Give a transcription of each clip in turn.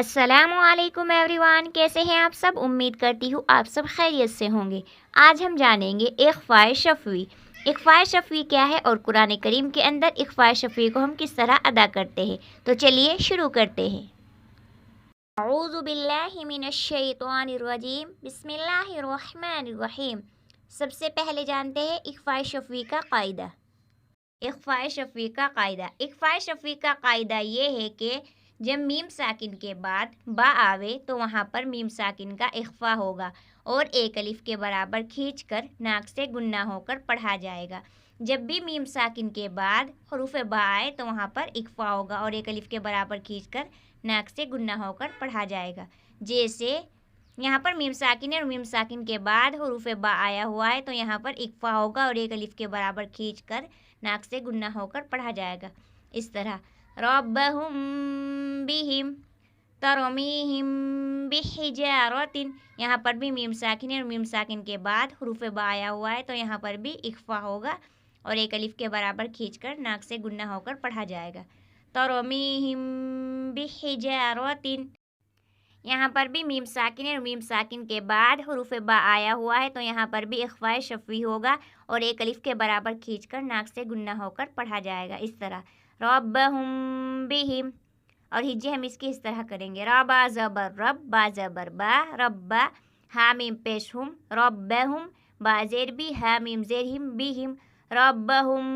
السلام علیکم every one, کیسے ہیں آپ سب؟ امید کرتی ہوں آپ سب خیریت سے ہوں گے۔ آج ہم جانیں گے اخفاء شفوی۔ اخفاء شفوی کیا ہے اور قرآن کریم کے اندر اخفاء شفوی کو ہم کس طرح ادا کرتے ہیں، تو چلیے شروع کرتے ہیں۔ اعوذ باللہ من الشیطان الرجیم، بسم اللہ الرحمن الرحیم۔ سب سے پہلے جانتے ہیں اخفاء شفوی کا قاعدہ۔ اخفاء شفوی کا قاعدہ، اخفاء شفوی کا قاعدہ یہ ہے کہ جب میم ساکن کے بعد با آوے تو وہاں پر میم ساکن کا اخفاء ہوگا اور ایک الف کے برابر کھینچ کر ناک سے گنہ ہو کر پڑھا جائے گا۔ جب بھی میم ساکن کے بعد حروف با آئے تو وہاں پر اخفاء ہوگا اور ایک الف کے برابر کھینچ کر ناک سے گنہ ہو کر پڑھا جائے گا۔ جیسے یہاں پر میم ساکن ہے اور میم ساکن کے بعد حروف با آیا ہوا ہے تو یہاں پر اخفاء ہوگا اور ایک الف کے برابر کھینچ کر ناک سے گنہ ہو کر پڑھا جائے گا۔ اس طرح ربہم بہم ترمیہم بحجارۃ، یہاں پر بھی میم ساکن ہے اور میم ساکن کے بعد حروف با آیا ہوا ہے تو یہاں پر بھی اخفاء ہوگا اور ایک الف کے برابر کھینچ کر ناک سے گنہ ہو کر پڑھا جائے گا۔ ترمیہم بحجارۃ، یہاں پر بھی میم ساکن ہے اور میم ساکن کے بعد حروف با آیا ہوا ہے تو یہاں پر بھی اخفاء شفوی ہوگا اور ایک الف کے برابر کھینچ کر ناک سے گنہ ہو کر پڑھا جائے گا۔ اس طرح ربہم بہم، اور ہجے ہم اس کی اس طرح کریں گے، ربا زبر رب، با زبر با، ربا، ہا میم پیش ہم، ربہم، با زیر بی، ہا میم زیر ہم، بہم، ربہم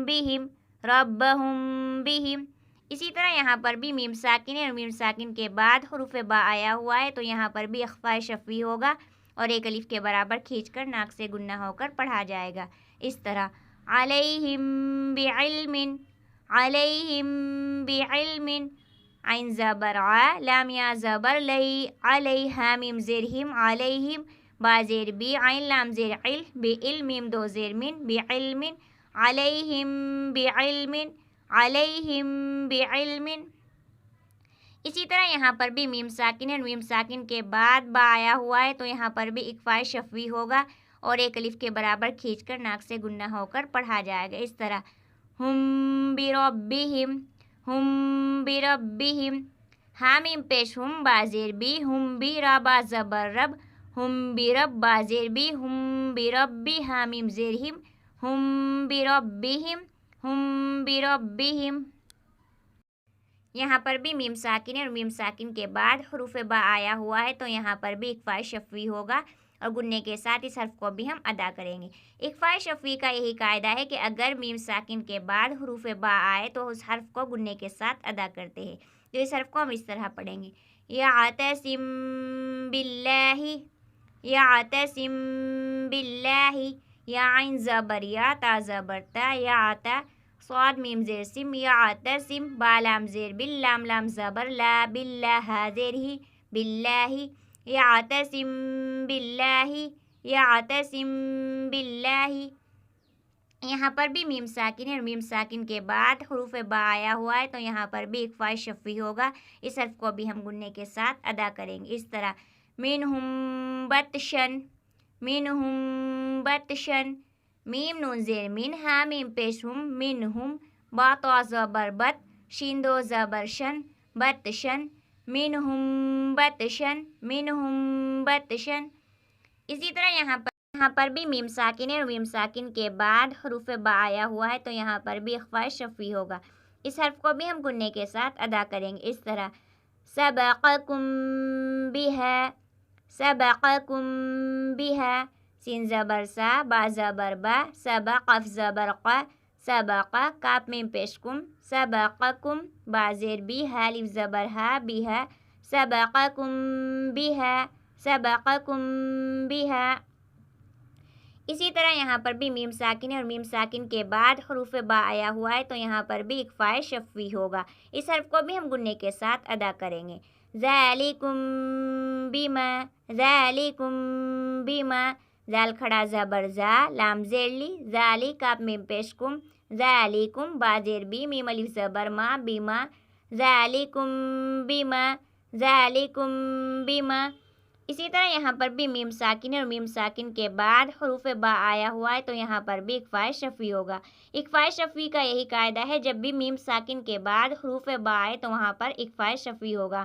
بہم، ربہم بہم۔ اسی طرح یہاں پر بھی میم ساکن ہے اور میم ساکن کے بعد حروف با آیا ہوا ہے تو یہاں پر بھی اخفاء شفوی ہوگا اور ایک الف کے برابر کھینچ کر ناک سے گنہ ہو کر پڑھا جائے گا۔ اس طرح علیہم بعلم، علیہم بعلم، عین زبر ع، لام یا زبر لی، علی، ہا میم زیر ہم، علیہم، با زیر بی، عین لام زیر عل، بعلم، میم دو زیر من، بعلم، علیہم بعلم، علیہم بعلم۔ اسی طرح یہاں پر بھی میم ساکن ہے اور میم ساکن کے بعد با آیا ہوا ہے تو یہاں پر بھی اخفاء شفوی ہوگا اور ایک الف کے برابر کھینچ کر ناک سے گنہ ہو کر پڑھا جائے گا۔ اس طرح ہم بربہم، ہم بربہم، ہا میم پیش ہم، با زیر بی، ہم بی، را با زبر رب، ہم برب، با زیر بی، ہم بربی، ہا میم زیر ہم، ہم بربہم، ہم بربہم۔ یہاں پر بھی میم ساکن ہے اور میم ساکن کے بعد حروف با آیا ہوا ہے تو یہاں پر بھی اخفاء شفوی ہوگا اور گننے کے ساتھ اس حرف کو بھی ہم ادا کریں گے۔ اخفاء شفوی کا یہی قاعدہ ہے کہ اگر میم ساکن کے بعد حروف با آئے تو اس حرف کو گننے کے ساتھ ادا کرتے ہیں۔ تو اس حرف کو ہم اس طرح پڑھیں گے، یعتصم باللہ، یعتصم باللہ، یا عین زبر یا، تا زبر تا، یعتا، صاد میم زیر سم، یعتصم، با لام زیر بل، لام لام زبر لا، باللہ، ہا زیر ہی، باللہ، یعتصم باللہ، یعتصم باللہ۔ یہاں پر بھی میم ساکن ہے اور میم ساکن کے بعد حروف با آیا ہوا ہے تو یہاں پر بھی اخفاء شفوی ہوگا، اس حرف کو بھی ہم گننے کے ساتھ ادا کریں گے۔ اس طرح منہم بطشن، منہم بطشن، میم نون زیر من، ہا میم پیش ہم، منہم، با تو زبر بت، شین دو زبر شن، بطشن، منہم بطشن، منہم بطشن۔ اسی طرح یہاں پر بھی میم ساکن ہے اور میم ساکن کے بعد حروف با آیا ہوا ہے تو یہاں پر بھی اخفاء شفوی ہوگا، اس حرف کو بھی ہم گننے کے ساتھ ادا کریں گے۔ اس طرح سبقکم بہا، سبقکم بہا، سین زبر سا، با زبر با، سبق، قف زبر قا، سبق، کاف میم پیش کم، سبقکم، با زیر بی، ہا الف زبر ہا، بہا، سبقکم بہا، سبقکم بہا۔ اسی طرح یہاں پر بھی میم ساکن ہے اور میم ساکن کے بعد حروف با آیا ہوا ہے تو یہاں پر بھی اخفاء شفوی ہوگا، اس حرف کو بھی ہم گننے کے ساتھ ادا کریں گے۔ ذالکم بما، ذالکم بما، زال کھڑا زبر زا، لام زیر لی، ذالی، کاف میم پیش کم، ذالکم، با زیر بی، میم الف زبر ما، بما، ذالکم بما، ذالکم بما۔ اسی طرح یہاں پر بھی میم ساکن ہے اور میم ساکن کے بعد حروف با آیا ہوا ہے تو یہاں پر بھی اخفاء شفوی ہوگا۔ اخفاء شفوی کا یہی قاعدہ ہے، جب بھی میم ساکن کے بعد حروف با آئے تو وہاں پر اخفاء شفوی ہوگا